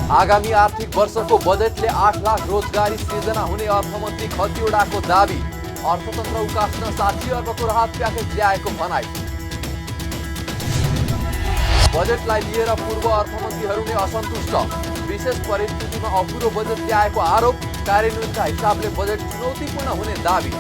आगामी आर्थिक वर्षको बजेटले 8 लाख रोजगारी सृजना हुने अर्थमन्त्री खतिवड़ाको दावी। अर्थतन्त्र उकास्न 60 अर्बको राहत प्याकेज ल्याएको भनाई। बजेटलाई लिएर पूर्व अर्थमन्त्रीहरू नै असन्तुष्ट। विशेष परिस्थितिमा अपुरो बजेट ल्याएको आरोप। कार्यान्वयनका हिसाबले बजेट चुनौतीपूर्ण हुने दावी।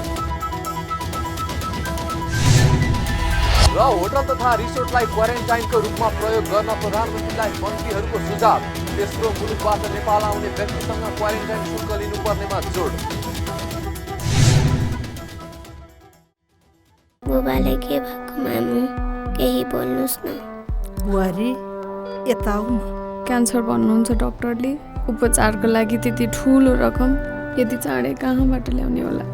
र होटल तथा रिसोर्टलाई क्वारेन्टाइनको रूपमा प्रयोग गर्न प्रधानमन्त्रीलाई मन्त्रीहरूको सुझाव। तेस्रो मुलुकबाट नेपाल आउने व्यक्तिसँग क्वारेन्टाइन शुल्क लिनुपर्नेमा जोड। बुबाले के भएको मामु, केही बोल्नुस् न। बुहारी यता आऊ न। क्यान्सर भन्नुहुन्छ डाक्टरले। उपचारको लागि त्यति ठुलो रकम यति चाँडै कहाँबाट ल्याउने होला?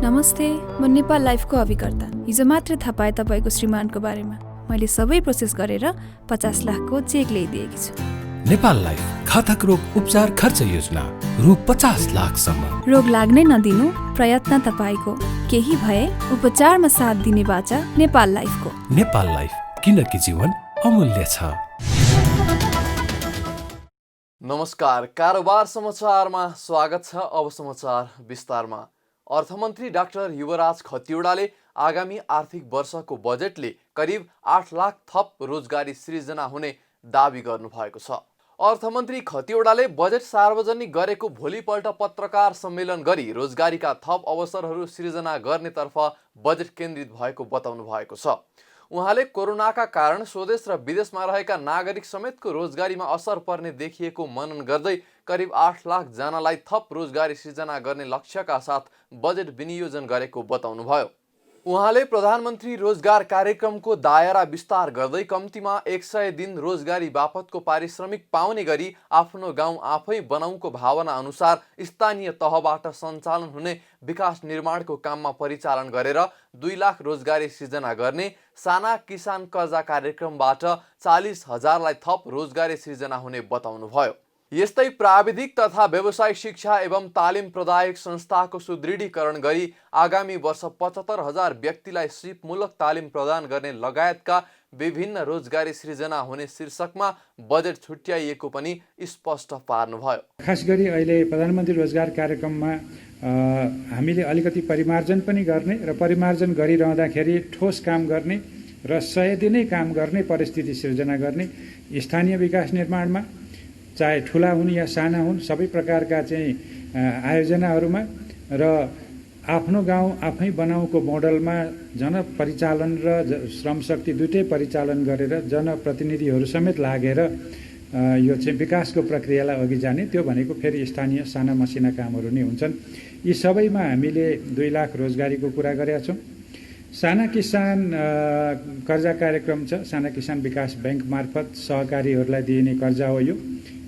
नमस्ते, म नेपाल लाइफको अभिकर्ता। हिजो मात्रै थाहा पाएँ तपाईँको श्रीमानको बारेमा। मैले सबै प्रोसेस गरेर 50 लाखको चेक ल्याइदिएकी छु। नेपाल लाइफ घातक रोग उपचार खर्च योजना रु 50 लाखसम्म। रोग लाग्नै नदिनु, प्रयत्न तपाईँको। केही भए उपचारमा साथ दिने बाचा नेपाल लाइफको। नेपाल लाइफ, किनकि जीवन अमूल्य छ। नमस्कार, कारोबार समाचारमा स्वागत छ। अब समाचार विस्तारमा। अर्थमन्त्री डाक्टर युवराज खतिवड़ाले आगामी आर्थिक वर्षको बजेटले करिब 8 लाख थप रोजगारी सृजना हुने दावी गर्नुभएको छ। अर्थमन्त्री खतिवड़ाले बजेट सार्वजनिक गरेको भोलिपल्ट पत्रकार सम्मेलन गरी रोजगारीका थप अवसरहरू सृजना गर्नेतर्फ बजेट केन्द्रित भएको बताउनु भएको छ। उहाँले कोरोनाका कारण स्वदेश र विदेशमा रहेका नागरिक समेतको रोजगारीमा असर पर्ने देखिएको मनन गर्दै करिब 8 लाख जनालाई थप रोजगारी सृजना गर्ने लक्ष्यका साथ बजेट विनियोजन गरेको बताउनुभयो। उहाँले प्रधानमन्त्री रोजगार कार्यक्रमको दायरा विस्तार गर्दै कम्तीमा 100 दिन रोजगारी बापतको पारिश्रमिक पाउने गरी आफ्नो गाउँ आफै बनाउको भावना अनुसार स्थानीय तहबाट सञ्चालन हुने विकास निर्माणको काममा परिचालन गरेर 2 लाख रोजगारी सृजना गर्ने, साना किसान कर्जा कार्यक्रमबाट 40,000लाई थप रोजगारी सृजना हुने बताउनुभयो। यस्तै प्राविधिक तथा व्यावसायिक शिक्षा एवं तालिम प्रदायक संस्थाको सुदृढीकरण गरी आगामी वर्ष 75,000 व्यक्तिलाई सिपमूलक तालिम प्रदान गर्ने लगायतका विभिन्न रोजगारी सृजना हुने शीर्षकमा बजेट छुट्याइएको पनि स्पष्ट पार्नुभयो। खास गरी अहिले प्रधानमन्त्री रोजगार कार्यक्रममा हामीले अलिकति परिमार्जन पनि गर्ने र परिमार्जन गरिरहँदाखेरि ठोस काम गर्ने र 100 दिनै काम गर्ने परिस्थिति सृजना गर्ने, स्थानीय विकास निर्माणमा चाहे ठुला हुन् या साना हुन् सबै प्रकारका चाहिँ आयोजनाहरूमा र आफ्नो गाउँ आफै बनाउको मोडलमा जनपरिचालन र श्रमशक्ति दुइटै परिचालन गरेर जनप्रतिनिधिहरू समेत लागेर यो चाहिँ विकासको प्रक्रियालाई अघि जाने, त्यो भनेको फेरि स्थानीय साना मसिना कामहरू नै हुन्छन्। यी सबैमा हामीले 2 लाख रोजगारीको कुरा गरेका छौँ। साना किसान कर्जा कार्यक्रम छ। साना किसान विकास बैंक मार्फत सहकारीहरूलाई दिइने कर्जा हो यो।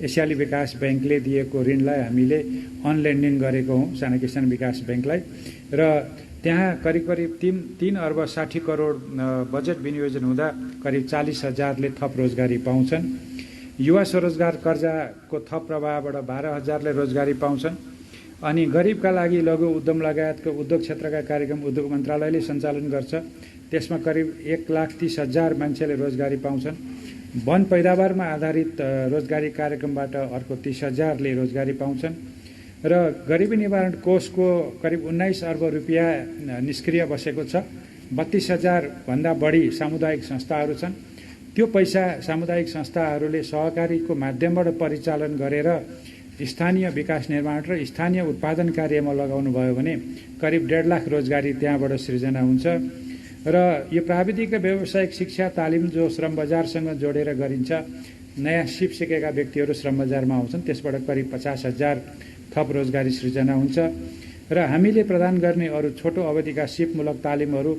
एसियाली विकास बैंकले दिएको ऋणलाई हामीले अनलेन्डिङ गरेको हौँ साना किसान विकास बैंकलाई र त्यहाँ करिब 3 अर्ब 60 करोड बजेट विनियोजन हुँदा करिब 40,000ले थप रोजगारी पाउँछन्। युवा स्वरोजगार कर्जाको थप प्रवाहबाट 12,000ले रोजगारी पाउँछन्। अनि गरिबका लागि लघु उद्यम लगायतको उद्योग क्षेत्रका कार्यक्रम उद्योग मन्त्रालयले सञ्चालन गर्छ। त्यसमा करिब 1,30,000 मान्छेले रोजगारी पाउँछन्। वन पैदावारमा आधारित रोजगारी कार्यक्रमबाट अर्को 30,000ले रोजगारी पाउँछन् र गरिबी निवारण कोषको करिब 19 अर्ब रुपियाँ निष्क्रिय बसेको छ। 32,000 भन्दा बढी सामुदायिक संस्थाहरू छन्। त्यो पैसा सामुदायिक संस्थाहरूले सहकारीको माध्यमबाट परिचालन गरेर स्थानीय विकास निर्माण र स्थानीय उत्पादन कार्यमा लगाउनु भयो भने करिब 1.5 लाख रोजगारी त्यहाँबाट सृजना हुन्छ। र यो प्राविधिक र व्यावसायिक शिक्षा तालिम जो श्रम बजारसँग जोडेर गरिन्छ, नयाँ सिप सिकेका व्यक्तिहरू श्रम बजारमा आउँछन्, त्यसबाट करिब 50,000 थप रोजगारी सृजना हुन्छ। र हामीले प्रदान गर्ने अरू छोटो अवधिका सिपमूलक तालिमहरू,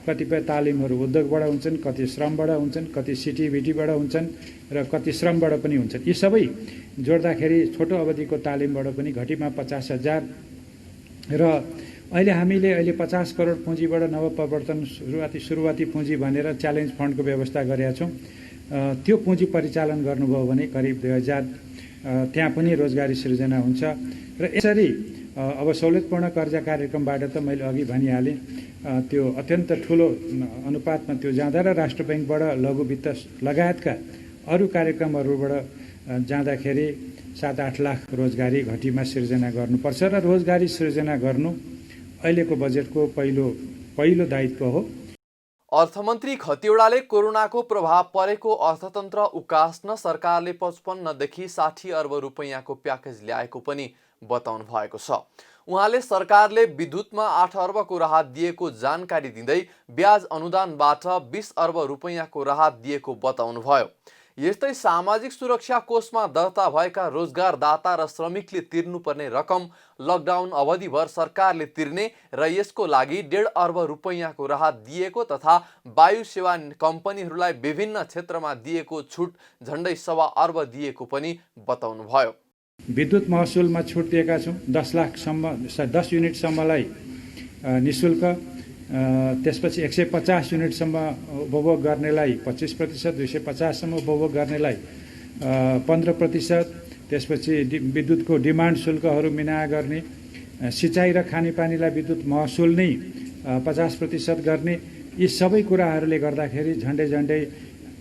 कतिपय तालिमहरू उद्योगबाट हुन्छन्, कति श्रमबाट हुन्छन्, कति सिटिभिटीबाट हुन्छन् र कति श्रमबाट पनि हुन्छन्। यी सबै जोड्दाखेरि छोटो अवधिको तालिमबाट पनि घटीमा 50,000 र अहिले 50 करोड पुँजीबाट नवप्रवर्तन सुरुवाती पुँजी भनेर च्यालेन्ज फन्डको व्यवस्था गरेका छौँ। त्यो पुँजी परिचालन गर्नुभयो भने करिब 2,000 त्यहाँ पनि रोजगारी सृजना हुन्छ। र यसरी अब सहुलियतपूर्ण कर्जा कार्यक्रमबाट त मैले अघि भनिहालेँ, त्यो अत्यन्त ठुलो अनुपातमा त्यो जाँदा र राष्ट्र ब्याङ्कबाट लघु वित्त लगायतका अरू कार्यक्रमहरूबाट जाँदाखेरि 7-8 लाख रोजगारी घटीमा सिर्जना गर्नुपर्छ र रोजगारी सिर्जना गर्नु अहिलेको बजेटको पहिलो दायित्व हो। अर्थमन्त्री खतिवडाले कोरोनाको प्रभाव परेको अर्थतन्त्र उकास्न सरकारले 55 देखि 60 अर्ब रुपैयाँको प्याकेज ल्याएको पनि बताउनु भएको छ। उहाँले सरकारले विद्युतमा 8 अर्बको राहत दिएको जानकारी दिँदै ब्याज अनुदानबाट 20 अर्ब रुपैयाँको राहत दिएको बताउनुभयो। यस्तै सामाजिक सुरक्षा कोषमा दर्ता भएका रोजगारदाता र श्रमिकले तिर्नुपर्ने रकम लकडाउन अवधिभर सरकारले तिर्ने र यसको लागि 1.5 अर्ब रुपैयाँको राहत दिएको तथा वायु सेवा कम्पनीहरूलाई विभिन्न क्षेत्रमा दिएको छुट झण्डै 1.25 अर्ब दिएको पनि बताउनुभयो। विद्युत महसुलमा छुट दिएका छौँ। 10 युनिटसम्मलाई निःशुल्क, त्यसपछि 150 युनिटसम्म उपभोग गर्नेलाई 25%, 250सम्म उपभोग गर्नेलाई 15%, त्यसपछि विद्युतको डिमान्ड शुल्कहरू मिना गर्ने, सिँचाइ र खानेपानीलाई विद्युत महसुल नै 50% गर्ने, यी सबै कुराहरूले गर्दाखेरि झन्डै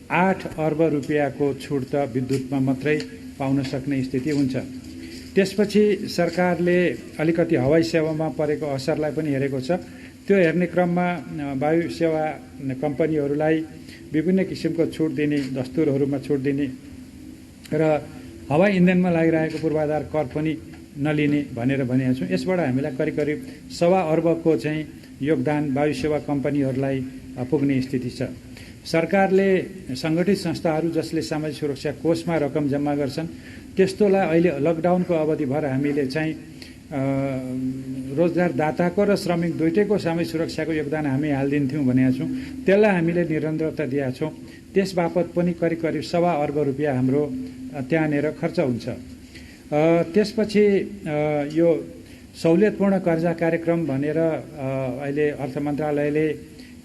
8 अर्ब रुपियाँको छुट त विद्युतमा मात्रै पाउन सक्ने स्थिति हुन्छ। त्यसपछि सरकारले अलिकति हवाई सेवामा परेको असरलाई पनि हेरेको छ। त्यो हेर्ने क्रममा वायु सेवा कम्पनीहरूलाई विभिन्न किसिमको छुट दिने, दस्तुरहरूमा छुट दिने र हवाई इन्धनमा लागिरहेको पूर्वाधार कर पनि नलिने भनेर भनेका छौँ। यसबाट हामीलाई करिब 1.25 अर्बको चाहिँ योगदान वायु सेवा कम्पनीहरूलाई पुग्ने स्थिति छ। सरकारले सङ्गठित संस्थाहरू जसले सामाजिक सुरक्षा कोषमा रकम जम्मा गर्छन् त्यस्तोलाई अहिले लकडाउनको अवधिभर हामीले चाहिँ रोजगारदाताको र श्रमिक दुइटैको सामाजिक सुरक्षाको योगदान हामी हालिदिन्थ्यौँ भनेका छौँ। त्यसलाई हामीले निरन्तरता दिएका छौँ। त्यस बापत पनि करिब 1.25 अर्ब रुपियाँ हाम्रो त्यहाँनिर खर्च हुन्छ। त्यसपछि यो सहुलियतपूर्ण कर्जा कार्यक्रम भनेर अहिले अर्थ मन्त्रालयले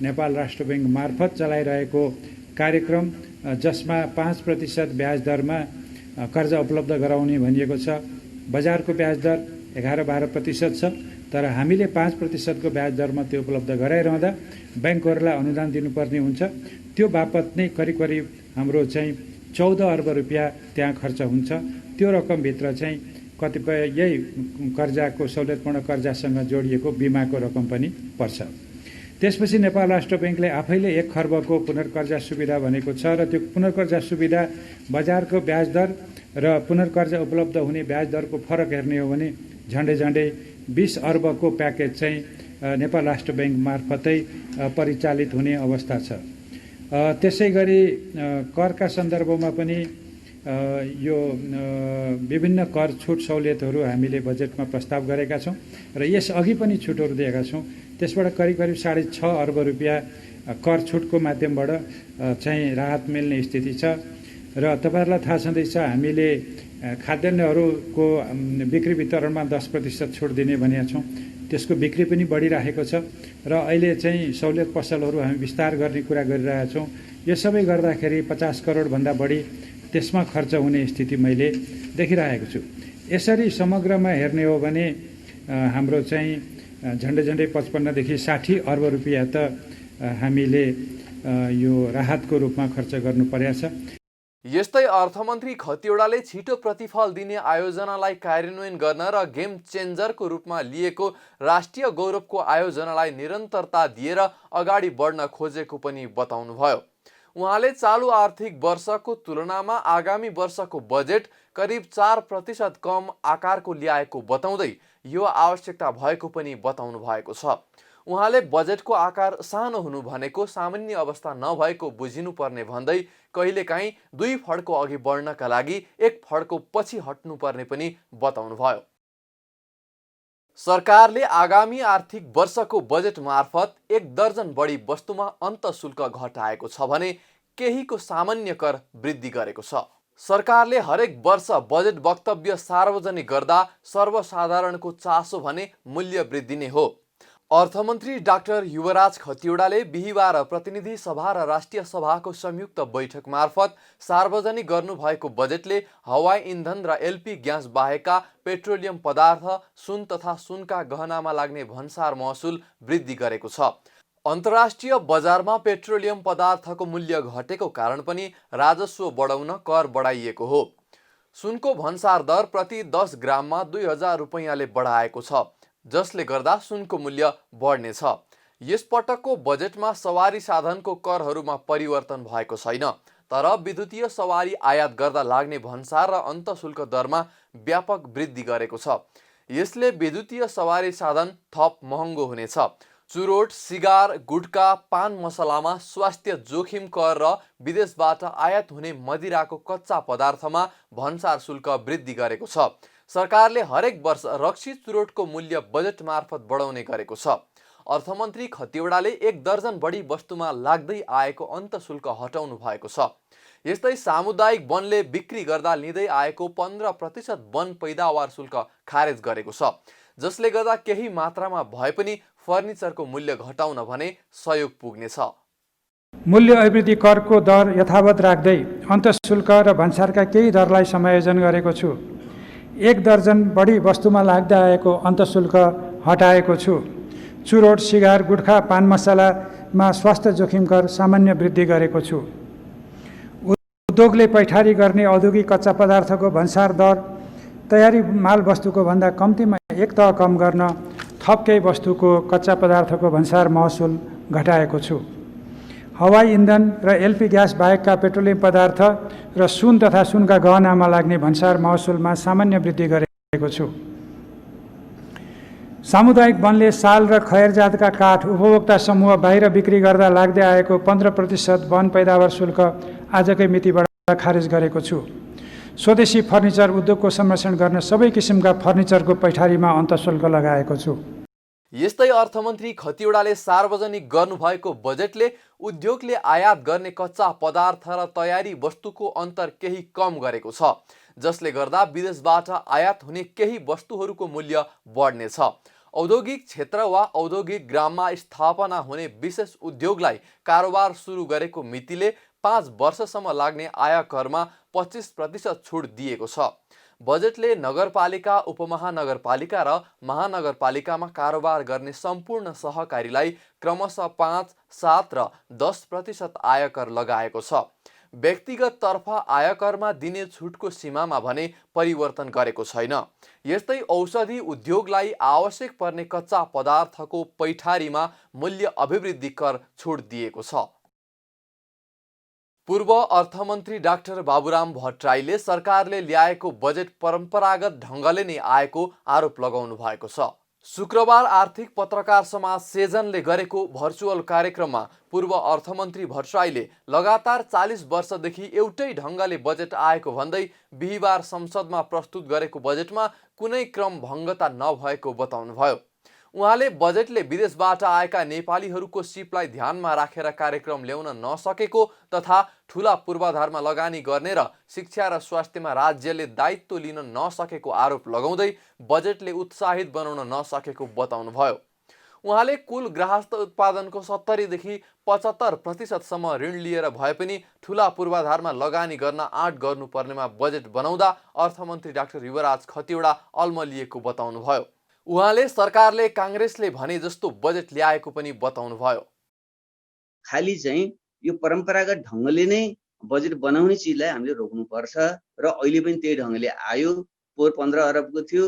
नेपाल राष्ट्र ब्याङ्क मार्फत चलाइरहेको कार्यक्रम, जसमा 5% ब्याज दरमा कर्जा उपलब्ध गराउने भनिएको छ। बजारको ब्याज दर 11-12% छ, तर हामीले 5% को ब्याज दरमा त्यो उपलब्ध गराइरहँदा ब्याङ्कहरूलाई अनुदान दिनुपर्ने हुन्छ। त्यो बापत नै करिब हाम्रो चाहिँ 14 अर्ब रुपियाँ त्यहाँ खर्च हुन्छ। त्यो रकमभित्र चाहिँ कतिपय यही कर्जाको सहुलियतपूर्ण कर्जासँग जोडिएको बिमाको रकम पनि पर्छ। त्यसपछि नेपाल राष्ट्र ब्याङ्कले आफैले 1 खर्बको पुनर्कर्जा सुविधा भनेको छ र त्यो पुनर्कर्जा सुविधा बजारको ब्याज दर र पुनर्कर्जा उपलब्ध हुने ब्याज दरको फरक हेर्ने हो भने झन्डै 20 अर्बको प्याकेज चाहिँ नेपाल राष्ट्र ब्याङ्क मार्फतै परिचालित हुने अवस्था छ। त्यसै गरी करका सन्दर्भमा पनि यो विभिन्न कर छुट सहुलियतहरू हामीले बजेटमा प्रस्ताव गरेका छौँ र यस अघि पनि छुटहरू दिएका छौँ। त्यसबाट करिब 6.5 अर्ब रुपियाँ कर छुटको माध्यमबाट चाहिँ राहत मिल्ने स्थिति छ। र तपाईँहरूलाई थाहा छँदैछ हामीले खाद्यान्नहरूको बिक्री वितरणमा 10% छुट दिने भनेका छौँ। त्यसको बिक्री पनि बढिरहेको छ र अहिले चाहिँ सहुलियत पसलहरू हामी विस्तार गर्ने कुरा गरिरहेका छौँ। यो सबै गर्दाखेरि 50 करोडभन्दा बढी त्यसमा खर्च हुने स्थिति मैले देखिरहेको छु। यसरी समग्रमा हेर्ने हो भने हाम्रो चाहिँ झन्डै 55 देखि 60 अर्ब रुपियाँ त हामीले यो राहतको रूपमा खर्च गर्नु परेको छ। यस्तै अर्थमन्त्री खतिवडाले छिटो प्रतिफल दिने आयोजनालाई कार्यान्वयन गर्न र गेम चेन्जरको रूपमा लिएको राष्ट्रिय गौरवको आयोजनालाई निरन्तरता दिएर अगाडि बढ्न खोजेको पनि बताउनुभयो। उहाँले चालु आर्थिक वर्षको तुलनामा आगामी वर्षको बजेट करिब 4% कम आकारको ल्याएको बताउँदै यो आवश्यकता भएको पनि बताउनु भएको छ। उहाँले बजेटको आकार सानो हुनु भनेको सामान्य अवस्था नभएको बुझिनुपर्ने भन्दै कहिलेकाहीँ 2 फड्को अघि बढ्नका लागि 1 फड्को पछि हट्नुपर्ने पनि बताउनुभयो। सरकारले आगामी आर्थिक वर्षको बजेट मार्फत 1 दर्जन बढी वस्तुमा अन्त शुल्क घटाएको छ भने केहीको सामान्य कर वृद्धि गरेको छ। सरकारले हरेक वर्ष बजेट वक्तव्य सार्वजनिक गर्दा सर्वसाधारणको चासो भने मूल्य वृद्धि नै हो। अर्थमन्त्री डाक्टर युवराज खतिवडाले बिहीबार प्रतिनिधि सभा र राष्ट्रिय सभाको संयुक्त बैठक मार्फत सार्वजनिक गर्नुभएको बजेटले हवाई इन्धन र एलपी ग्यास बाहेकका पेट्रोलियम पदार्थ, सुन तथा सुनका गहनामा लाग्ने भन्सार महसुल वृद्धि गरेको छ। अन्तर्राष्ट्रिय बजारमा पेट्रोलियम पदार्थको मूल्य घटेको कारण पनि राजस्व बढाउन कर बढाइएको हो। सुनको भन्सार दर प्रति 10 ग्राममा 2000 रुपैयाँले बढाएको छ, जसले गर्दा सुनको मूल्य बढ्नेछ। यस पटकको बजेटमा सवारी साधनको करहरूमा परिवर्तन भएको छैन, तर विद्युतीय सवारी आयात गर्दा लाग्ने भन्सार र अन्तशुल्क दरमा व्यापक वृद्धि गरेको छ। यसले विद्युतीय सवारी साधन थप महँगो हुनेछ। चुरोट, सिगार, गुटखा, पान मसलामा स्वास्थ्य जोखिम कर र विदेशबाट आयात हुने मदिराको कच्चा पदार्थमा भन्सार शुल्क वृद्धि गरेको छ। सरकारले हरेक वर्ष रक्सी चुरोटको मूल्य बजेट मार्फत बढाउने गरेको छ। अर्थमन्त्री खतिवडाले 1 दर्जन बढी वस्तुमा लाग्दै आएको अन्तशुल्क हटाउनु भएको छ। यस्तै सामुदायिक वनले बिक्री गर्दा लिँदै आएको 15% वन पैदावार शुल्क खारेज गरेको छ, जसले गर्दा केही मात्रामा भए पनि फर्निचरको मूल्य घटाउन भने सहयोग पुग्नेछ। मूल्य अभिवृद्धि करको दर यथावत राख्दै अन्तशुल्क र भन्सारका केही दरलाई समायोजन गरेको छु। 1 दर्जन बढी वस्तुमा लाग्दै आएको अन्तशुल्क हटाएको छु। चुरोट, सिगार, गुटखा, पान मसलामा स्वास्थ्य जोखिम कर सामान्य वृद्धि गरेको छु। उद्योगले पैठारी गर्ने औद्योगिक कच्चा पदार्थको भन्सार दर तयारी माल वस्तुको भन्दा कम्तीमा 1 तह कम गर्न थप केही वस्तुको कच्चा पदार्थको भन्सार महसुल घटाएको छु। हवाई इन्धन र एलपी ग्यास बाहेकका पेट्रोलियम पदार्थ र सुन तथा सुनका गहनामा लाग्ने भन्सार महसुलमा सामान्य वृद्धि गरेको छु। सामुदायिक वनले साल र खैर जातका काठ उपभोक्ता समूह बाहिर बिक्री गर्दा लाग्दै आएको 15% वन पैदावार शुल्क आजकै मितिबाट खारेज गरेको छु। स्वदेशी फर्निचर उद्योगको संरक्षण गर्न सबै किसिमका फर्निचरको पैठारीमा अन्तशुल्क लगाएको छु। यस्तै अर्थमन्त्री खतिवडाले सार्वजनिक गर्नुभएको बजेटले उद्योगले आयात गर्ने कच्चा पदार्थ र तयारी वस्तुको अन्तर केही कम गरेको छ, जसले गर्दा विदेशबाट आयात हुने केही वस्तुहरूको मूल्य बढ्नेछ। औद्योगिक क्षेत्र वा औद्योगिक ग्राममा स्थापना हुने विशेष उद्योगलाई कारोबार सुरु गरेको मितिले 5 वर्षसम्म लाग्ने आयकरमा 25% छुट दिएको छ। बजेटले नगरपालिका, उपमहानगरपालिका र महानगरपालिकामा कारोबार गर्ने सम्पूर्ण सहकारीलाई क्रमशः 5, 7 र 10% आयकर लगाएको छ। व्यक्तिगत तर्फ आयकरमा दिने छुटको सीमामा भने परिवर्तन गरेको छैन। यस्तै औषधि उद्योगलाई आवश्यक पर्ने कच्चा पदार्थको पैठारीमा मूल्य अभिवृद्धि कर छुट दिएको छ। पूर्व अर्थमन्त्री डाक्टर बाबुराम भट्टराईले सरकारले ल्याएको बजेट परम्परागत ढङ्गले नै आएको आरोप लगाउनु भएको छ। शुक्रबार आर्थिक पत्रकार समाज सेजनले गरेको भर्चुअल कार्यक्रममा पूर्व अर्थमन्त्री भट्टराईले लगातार 40 वर्षदेखि एउटै ढङ्गले बजेट आएको भन्दै बिहिबार संसदमा प्रस्तुत गरेको बजेटमा कुनै क्रम भङ्गता नभएको बताउनुभयो। उहाँले बजेटले विदेशबाट आएका नेपालीहरूको सिपलाई ध्यानमा राखेर कार्यक्रम ल्याउन नसकेको तथा ठूला पूर्वाधारमा लगानी गर्ने र शिक्षा र स्वास्थ्यमा राज्यले दायित्व लिन नसकेको आरोप लगाउँदै बजेटले उत्साहित बनाउन नसकेको बताउनुभयो। उहाँले कुल गृहस्थ उत्पादनको 70 देखि 75% सम्म ऋण लिएर भए पनि ठूला पूर्वाधारमा लगानी गर्न आँट गर्नुपर्नेमा बजेट बनाउँदा अर्थमन्त्री डाक्टर युवराज खतिवडा अल्मलिएको बताउनुभयो। उहाँले सरकारले कांग्रेसले भने जस्तो बजेट ल्याएको पनि बताउनुभयो। खाली चाहिँ यो परम्परागत ढङ्गले नै बजेट बनाउने चिजलाई हामीले रोक्नुपर्छ र अहिले पनि त्यही ढङ्गले आयो। पोहोर 15 अरबको थियो,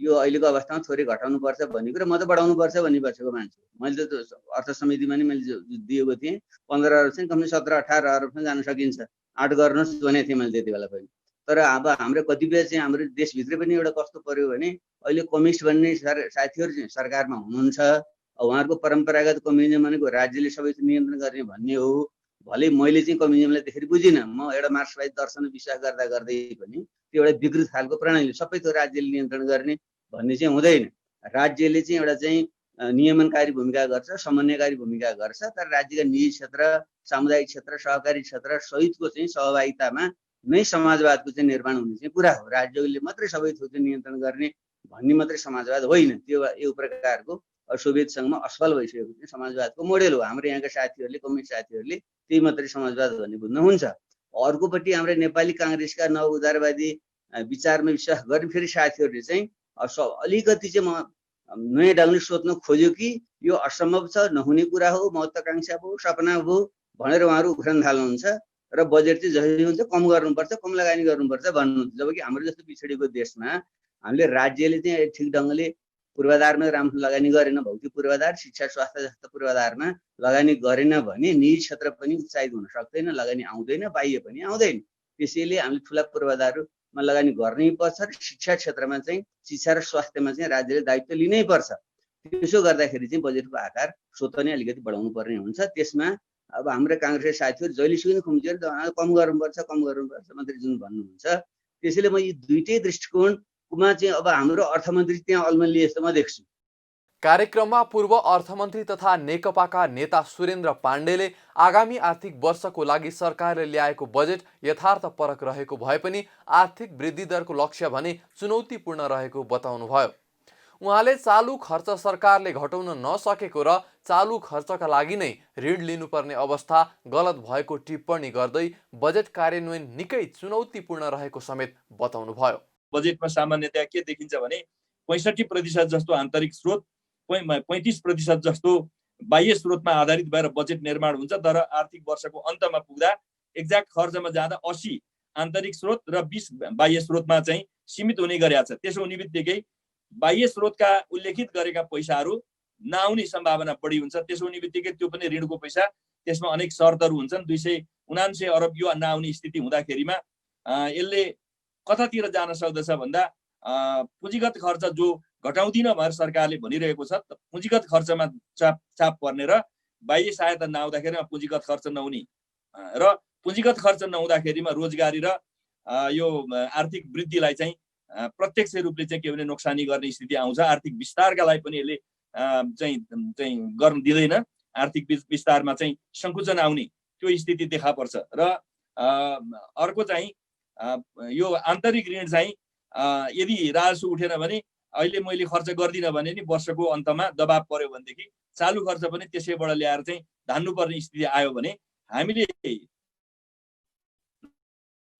यो अहिलेको अवस्थामा थोरै घटाउनुपर्छ भन्ने कुरा, म त बढाउनुपर्छ भन्ने बसेको मान्छे। मैले त अर्थ समितिमा नि मैले दिएको थिएँ 15 अरब चाहिँ कम्ती 17-18 अरबसम्म जान सकिन्छ, आँट गर्नुहोस् भनेको थिएँ मैले त्यति बेला पनि। तर अब हाम्रो कतिपय चाहिँ हाम्रो देशभित्र पनि एउटा कस्तो पर्यो भने अहिले कम्युनिस्ट भन्ने साथीहरू चाहिँ सरकारमा हुनुहुन्छ। उहाँहरूको परम्परागत कम्युनिजम भनेको राज्यले सबै नियन्त्रण गर्ने भन्ने हो। भले मैले चाहिँ कम्युनिजमलाई त्यसरी बुझिनँ, म एउटा मार्क्सवादी दर्शन विश्वास गर्दा गर्दै पनि त्यो एउटा विकृत खालको प्रणाली, सबै थोक राज्यले नियन्त्रण गर्ने भन्ने चाहिँ हुँदैन। राज्यले चाहिँ एउटा चाहिँ नियमनकारी भूमिका गर्छ, समन्वयकारी भूमिका गर्छ, तर राज्यका निजी क्षेत्र, सामुदायिक क्षेत्र, सहकारी क्षेत्र सहितको चाहिँ सहभागितामा नै समाजवादको चाहिँ निर्माण हुने चाहिँ कुरा हो। राज्यले मात्रै सबै थोक नियन्त्रण गर्ने भन्ने मात्रै समाजवाद होइन। त्यो एक प्रकारको सोभियत सङ्घमा असफल भइसकेको चाहिँ समाजवादको मोडेल हो। हाम्रो यहाँका साथीहरूले, कम्युनिस्ट साथीहरूले त्यही मात्रै समाजवाद भन्ने बुझ्नुहुन्छ। अर्कोपट्टि हाम्रो नेपाली काङ्ग्रेसका नव उदारवादी विचारमा विश्वास गर्ने फेरि साथीहरूले चाहिँ अलिकति चाहिँ म नयाँ ढङ्गले सोध्न खोज्यो कि यो असम्भव छ, नहुने कुरा हो, महत्त्वाकांक्षा भयो, सपना भयो भनेर उहाँहरू उफ्रन थाल्नुहुन्छ। र बजेट चाहिँ जसरी हुन्छ कम गर्नुपर्छ, कम लगानी गर्नुपर्छ भन्नुहुन्छ। जबकि हाम्रो जस्तो पिछडिएको देशमा हामीले राज्यले चाहिँ ठिक ढङ्गले पूर्वाधारमा राम्रो लगानी गरेन, भौतिक पूर्वाधार, शिक्षा, स्वास्थ्य जस्ता पूर्वाधारमा लगानी गरेन भने निजी क्षेत्र पनि उत्साहित हुन सक्दैन, लगानी आउँदैन, बाह्य पनि आउँदैन। त्यसैले हामीले ठुला पूर्वाधारमा लगानी गर्नै पर्छ र शिक्षा क्षेत्रमा चाहिँ, शिक्षा र स्वास्थ्यमा चाहिँ राज्यले दायित्व लिनै पर्छ। त्यसो गर्दाखेरि चाहिँ बजेटको आकार स्वतः नै अलिकति बढाउनु पर्ने हुन्छ। त्यसमा अब हाम्रो काङ्ग्रेस साथीहरू जहिलेसुकै खुम्चेर कम गर्नुपर्छ मन्त्री जुन भन्नुहुन्छ, त्यसैले म यी दुईटै दृष्टिकोणमा चाहिँ अब हाम्रो अर्थमन्त्री त्यहाँ अल्मलिए जस्तो म देख्छु। कार्यक्रममा पूर्व अर्थमन्त्री तथा नेकपाका नेता सुरेन्द्र पाण्डेले आगामी आर्थिक वर्षको लागि सरकारले ल्याएको बजेट यथार्थपरक रहेको भए पनि आर्थिक वृद्धि दरको लक्ष्य भने चुनौतीपूर्ण रहेको बताउनुभयो। उहाँले चालु खर्च सरकारले घटाउन नसकेको र चालु खर्चका लागि नै ऋण लिनुपर्ने अवस्था गलत भएको टिप्पणी गर्दै बजेट कार्यान्वयन निकै चुनौतीपूर्ण रहेको समेत बताउनुभयो। बजेटमा सामान्यतया के देखिन्छ भने 65% जस्तो आन्तरिक स्रोत, 35% जस्तो बाह्य स्रोतमा आधारित भएर बजेट निर्माण हुन्छ। तर आर्थिक वर्षको अन्तमा पुग्दा एक्ज्याक्ट खर्चमा जाँदा 80 आन्तरिक स्रोत र 20 बाह्य स्रोतमा चाहिँ सीमित हुने गरेको छ। त्यसो हुने बित्तिकै बाह्य स्रोतका उल्लेखित गरेका पैसाहरू नआउने सम्भावना बढी हुन्छ। त्यसो हुने बित्तिकै त्यो पनि ऋणको पैसा, त्यसमा अनेक शर्तहरू हुन्छन्। 279 अरब यो नआउने स्थिति हुँदाखेरिमा यसले कतातिर जान सक्दछ भन्दा पुँजीगत खर्च जो घटाउँदिन भनेर सरकारले भनिरहेको छ, पुँजीगत खर्चमा चाप पर्ने र बाह्य सहायता नआउँदाखेरिमा पुँजीगत खर्च नहुने र पुँजीगत खर्च नहुँदाखेरिमा रोजगारी र यो आर्थिक वृद्धिलाई चाहिँ प्रत्यक्ष रूपले चाहिँ के भने नोक्सानी गर्ने स्थिति आउँछ। आर्थिक विस्तारका लागि पनि यसले चाहिँ गर्न दिँदैन। आर्थिक विस्तारमा चाहिँ सङ्कुचन आउने त्यो स्थिति देखा पर्छ। र अर्को चाहिँ यो आन्तरिक ऋण चाहिँ यदि राजस्व उठेन भने अहिले मैले खर्च गर्दिनँ भने नि वर्षको अन्तमा दबाब पर्यो भनेदेखि चालु खर्च पनि त्यसैबाट ल्याएर चाहिँ धान्नुपर्ने स्थिति आयो भने हामीले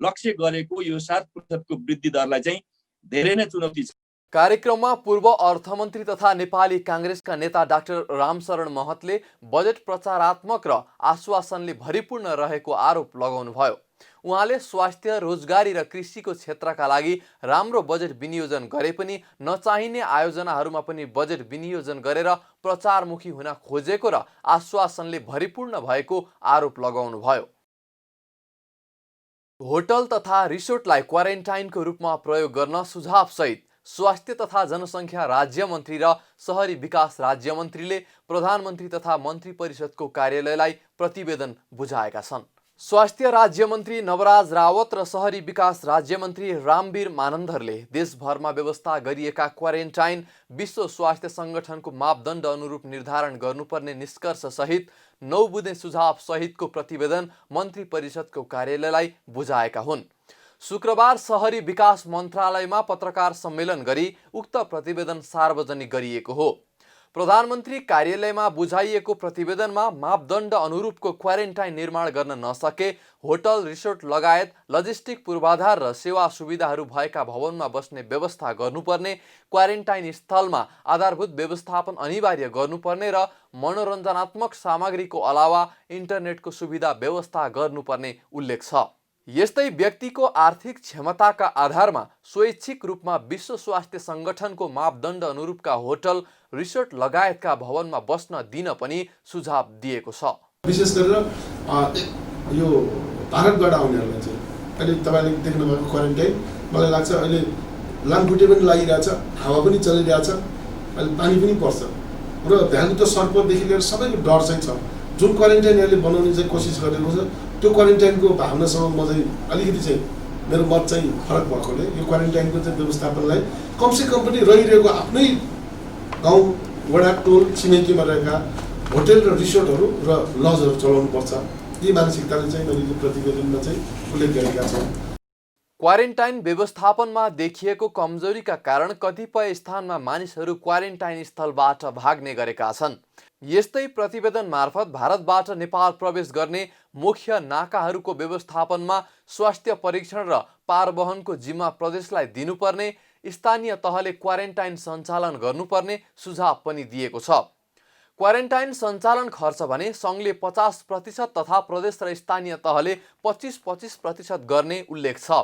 लक्ष्य गरेको यो 7% को वृद्धि दरलाई चाहिँ धेरै नै चुनौती छ। कार्यक्रममा पूर्व अर्थमन्त्री तथा नेपाली काङ्ग्रेसका नेता डाक्टर रामशरण महतले बजेट प्रचारात्मक र आश्वासनले भरिपूर्ण रहेको आरोप लगाउनुभयो। उहाँले स्वास्थ्य, रोजगारी र कृषिको क्षेत्रका लागि राम्रो बजेट विनियोजन गरे पनि नचाहिने आयोजनाहरूमा पनि बजेट विनियोजन गरेर प्रचारमुखी हुन खोजेको र आश्वासनले भरिपूर्ण भएको आरोप लगाउनुभयो। होटल तथा रिसोर्टलाई क्वारेन्टाइनको रूपमा प्रयोग गर्न सुझाव सहित स्वास्थ्य तथा जनसङ्ख्या राज्यमन्त्री र शहरी विकास राज्यमन्त्रीले प्रधानमन्त्री तथा मन्त्री परिषदको कार्यालयलाई प्रतिवेदन बुझाएका छन्। स्वास्थ्य राज्यमन्त्री नवराज रावत र शहरी विकास राज्यमन्त्री रामवीर मानन्दरले देशभरमा व्यवस्था गरिएका क्वारेन्टाइन विश्व स्वास्थ्य सङ्गठनको मापदण्ड अनुरूप निर्धारण गर्नुपर्ने निष्कर्ष सहित 9 बुँदे सुझाव सहितको प्रतिवेदन मन्त्री परिषदको कार्यालयलाई बुझाएका हुन्। शुक्रबार शहरी विकास मन्त्रालयमा पत्रकार सम्मेलन गरी उक्त प्रतिवेदन सार्वजनिक गरिएको हो। प्रधानमन्त्री कार्यालयमा बुझाइएको प्रतिवेदनमा मापदण्ड अनुरूपको क्वारेन्टाइन निर्माण गर्न नसके होटल, रिसोर्ट लगायत लजिस्टिक पूर्वाधार र सेवा सुविधाहरू भएका भवनमा बस्ने व्यवस्था गर्नुपर्ने, क्वारेन्टाइन स्थलमा आधारभूत व्यवस्थापन अनिवार्य गर्नुपर्ने र मनोरञ्जनात्मक सामग्रीको अलावा इन्टरनेटको सुविधा व्यवस्था गर्नुपर्ने उल्लेख छ। यस्तै व्यक्तिको आर्थिक क्षमताका आधारमा स्वैच्छिक रूपमा विश्व स्वास्थ्य सङ्गठनको मापदण्ड अनुरूपका होटल, रिसोर्ट लगायतका भवनमा बस्न दिन पनि सुझाव दिएको छ। विशेष गरेर यो भारतबाट आउनेहरूलाई चाहिँ अहिले तपाईँले देख्नुभएको क्वारेन्टाइन मलाई लाग्छ अहिले लामखुट्टे पनि लागिरहेछ, हावा पनि चलिरहेछ, अहिले पानी पनि पर्छ र भ्यालुतो सर्पदेखि लिएर सबैको डर चाहिँ छ। जुन क्वारेन्टाइनहरूले बनाउने चाहिँ कोसिस गरेको छ त्यो क्वारेन्टाइनको भावनासँग म चाहिँ अलिकति चाहिँ मेरो मत चाहिँ फरक भएकोले यो क्वारेन्टाइनको चाहिँ व्यवस्थापनलाई कमसेकम पनि रहिरहेको आफ्नै गाउँ, वडा, टोल, छिमेकीमा रहेका होटल र रिसोर्टहरू र लजहरू चलाउनुपर्छ। यी मानसिकताले चाहिँ मैले प्रतिवेदनमा चाहिँ उल्लेख गरेका छौँ। क्वारेन्टाइन व्यवस्थापनमा देखिएको कमजोरीका कारण कतिपय स्थानमा मानिसहरू क्वारेन्टाइन स्थलबाट भाग्ने गरेका छन्। यस्तै प्रतिवेदन मार्फत भारतबाट नेपाल प्रवेश गर्ने मुख्य नाकाहरूको व्यवस्थापनमा स्वास्थ्य परीक्षण र पारवहनको जिम्मा प्रदेशलाई दिनुपर्ने, स्थानीय तहले क्वारेन्टाइन सञ्चालन गर्नुपर्ने सुझाव पनि दिएको छ। क्वारेन्टाइन सञ्चालन खर्च भने सङ्घले 50% तथा प्रदेश र स्थानीय तहले 25% गर्ने उल्लेख छ।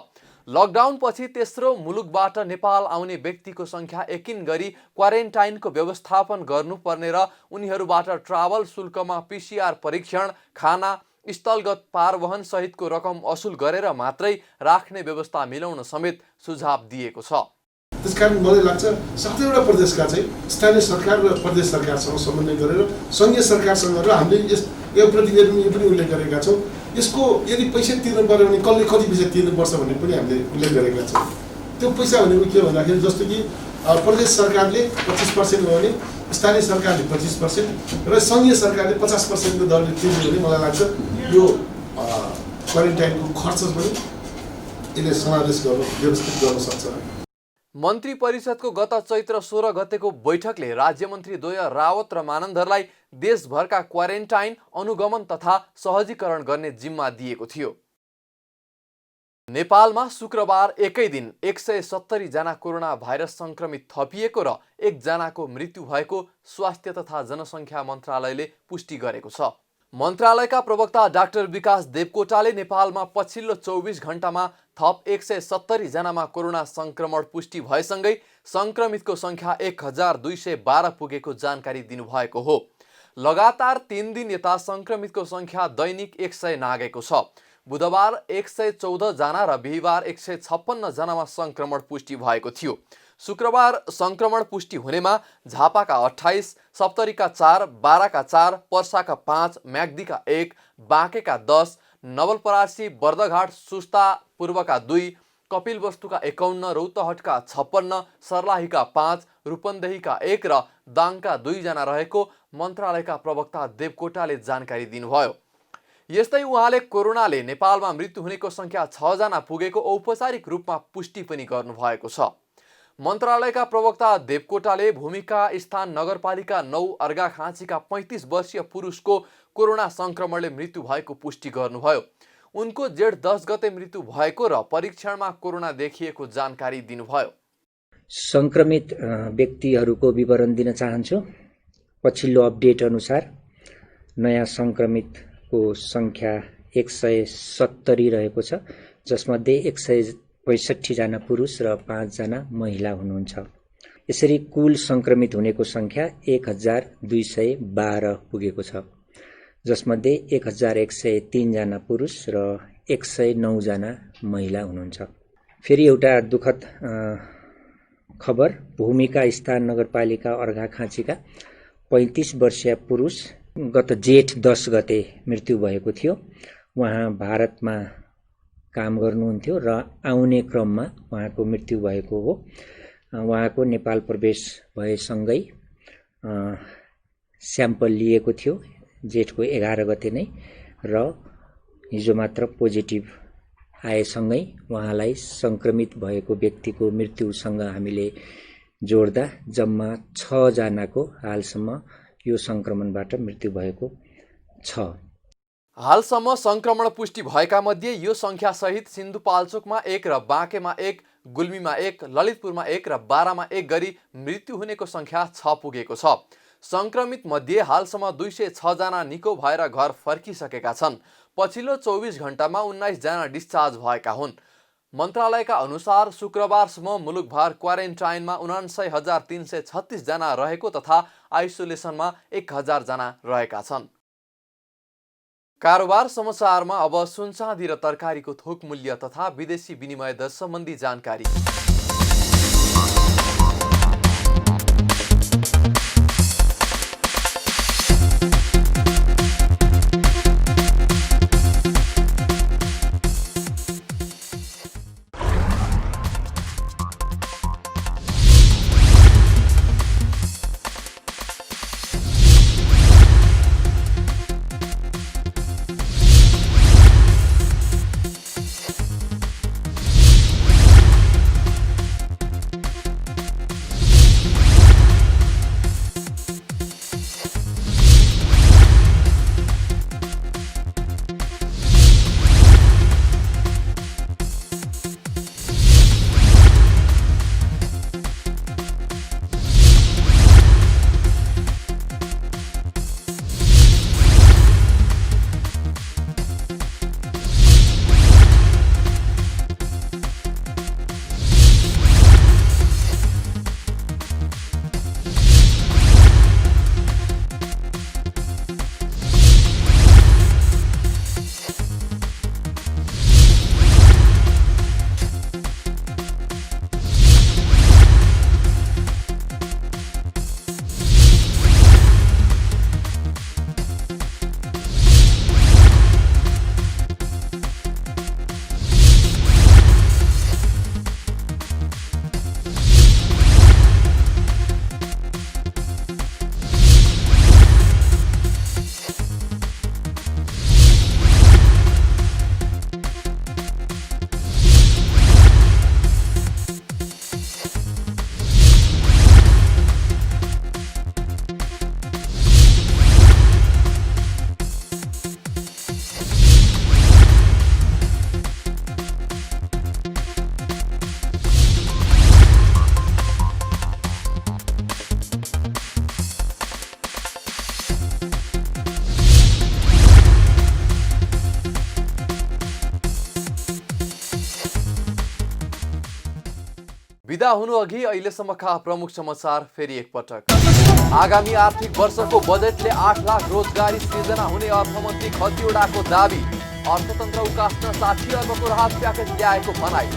लकडाउनपछि तेस्रो मुलुकबाट नेपाल आउने व्यक्तिको सङ्ख्या यकिन गरी क्वारेन्टाइनको व्यवस्थापन गर्नुपर्ने र उनीहरूबाट ट्राभल शुल्कमा PCR परीक्षण, खाना, स्थलगत पारवहन सहितको रकम असुल गरेर मात्रै राख्ने व्यवस्था मिलाउन समेत सुझाव दिएको छ। त्यसकारण मलाई लाग्छ 7वटा प्रदेशका चाहिँ स्थानीय सरकार र प्रदेश सरकारसँग समन्वय गरेर सङ्घीय सरकारसँग र हामीले यो प्रतिवेदनमा यो पनि उल्लेख गरेका छौँ, यसको यदि पैसा तिर्नु पर्यो भने कसले कति पैसा तिर्नुपर्छ भन्ने पनि हामीले उल्लेख गरेका छौँ। त्यो पैसा भनेको के भन्दाखेरि जस्तो कि प्रदेश सरकारले 25% हो भने स्थानीय सरकारले 25% र सङ्घीय सरकारले 50% को दरले तिर्ने भने मलाई लाग्छ यो क्वारेन्टाइनको खर्च पनि यसले समावेश गर्न व्यवस्थित गर्न सक्छ। मन्त्री परिषदको गत चैत्र 16 गतेको बैठकले राज्यमन्त्रीद्वय रावत र मानन्दरलाई देशभरका क्वारेन्टाइन, अनुगमन तथा सहजीकरण गर्ने जिम्मा दिएको थियो। नेपालमा शुक्रबार एकै दिन 170 जना कोरोना भाइरस संक्रमित थपिएको र 1 जनाको मृत्यु भएको स्वास्थ्य तथा जनसङ्ख्या मन्त्रालयले पुष्टि गरेको छ। मन्त्रालयका प्रवक्ता डाक्टर विकास देवकोटाले नेपालमा पछिल्लो 24 घण्टामा थप 170 जनामा कोरोना संक्रमण पुष्टि भएसँगै संक्रमितको संख्या 1212 पुगेको जानकारी दिनुभएको हो। लगातार 3 दिन यता संक्रमितको संख्या दैनिक 100 नागेको छ। बुधबार 114 जना र बिहिबार 156 जनामा संक्रमण पुष्टि भएको थियो। शुक्रबार संक्रमण पुष्टि हुनेमा झापाका 28, सप्तरीका 4, बाराका 4, पर्साका 5, म्याग्दीका 1, बाँकेका 10, नवलपरासी, बर्दघाट, सुस्ता पूर्वका 2, कपिलवस्तुका 51, रौतहटका 56, सर्लाहीका 5, रूपन्देहीका 1 र दाङका 2 जना रहेको मन्त्रालयका प्रवक्ता देवकोटाले जानकारी दिनुभयो। यस्तै उहाँले कोरोनाले नेपालमा मृत्यु हुनेको संख्या 6 जना पुगेको औपचारिक रूपमा पुष्टि पनि गर्नुभएको छ। मन्त्रालयका प्रवक्ता देवकोटाले भूमिका स्थान नगरपालिका 9 अर्घाखाँचीका 35 वर्षीय पुरुषको कोरोना संक्रमणले मृत्यु भएको पुष्टि गर्नुभयो। उनको जेठ 10 गते मृत्यु भएको र परीक्षणमा कोरोना देखिएको जानकारी दिनुभयो। संक्रमित व्यक्तिहरूको विवरण दिन चाहन्छु। पछिल्लो अपडेट अनुसार नयाँ संक्रमितको संख्या 170 रहेको छ, जसमध्ये 165 जना पुरुष र 5 जना महिला हुनुहुन्छ। यसरी कुल संक्रमित हुनेको संख्या 1212 पुगेको छ, जसमध्ये 1103 जना पुरुष र 109 जना महिला हुनुहुन्छ। फेरि एउटा दुःखद खबर, भूमिका स्थान नगरपालिका अर्घाखाँचीका 35 वर्षीय पुरुष गत जेठ 10 गते मृत्यु भएको थियो। उहाँ भारतमा काम गर्नुहुन्थ्यो र आउने क्रममा उहाँको मृत्यु भएको हो। उहाँको नेपाल प्रवेश भएसँगै स्याम्पल लिएको थियो जेठको 11 गते नै, र हिजो मात्र पोजिटिभ आएसँगै उहाँलाई संक्रमित भएको व्यक्तिको मृत्युसँग हामीले जोड्दा जम्मा 6 जनाको हालसम्म यो संक्रमणबाट मृत्यु भएको छ। हालसम्म संक्रमण पुष्टि भएका मध्ये यो संख्या सहित सिन्धुपाल्चोकमा 1 र बाँकेमा 1, गुल्मीमा 1, ललितपुरमा 1 र बारामा 1 गरी मृत्यु हुनेको संख्या 6 पुगेको छ। संक्रमित मध्ये हालसम्म 206 जना निको भएर घर फर्किसकेका छन्। पछिल्लो 24 घण्टामा 19 जना डिस्चार्ज भएका हुन्। मन्त्रालयका अनुसार शुक्रबारसम्म मुलुकभर क्वारेन्टाइनमा 79,336 जना रहेको तथा आइसोलेसनमा 1000 जना रहेका छन्। कारोबार समाचारमा अब सुन चाँदी र तरकारीको थोक मूल्य तथा विदेशी विनिमय दर सम्बन्धी जानकारी। बिदा हुनु अघि अहिलेसम्मका प्रमुख समाचार फेरि एकपटक। आगामी आर्थिक वर्षको बजेटले 8 लाख रोजगारी सृजना हुने अर्थमन्त्री खतिवडाको दाबी। अर्थतन्त्र उकास्न 60 अर्बको राहत प्याकेज ल्याएको भनाई।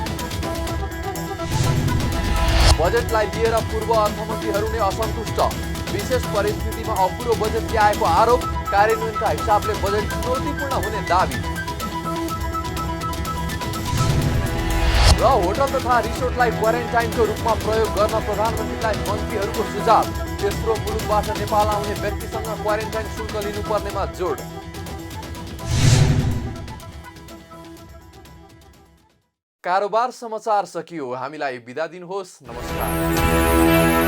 बजेटलाई लिएर पूर्व अर्थमन्त्रीहरू नै असन्तुष्ट। विशेष परिस्थितिमा अपुरो बजेट ल्याएको आरोप। कार्यान्वयनका हिसाबले बजेट चुनौतीपूर्ण हुने दाबी। र होटल तथा रिसोर्टलाई क्वारेन्टाइनको रूपमा प्रयोग गर्न प्रधानमन्त्रीलाई मन्त्रीहरूको सुझाव। तेस्रो मुलुकबाट नेपाल आउने व्यक्तिसँग क्वारेन्टाइन शुल्क लिनुपर्नेमा जोड। कारोबार समाचार सकियो। हामीलाई बिदा दिनुहोस्। नमस्कार।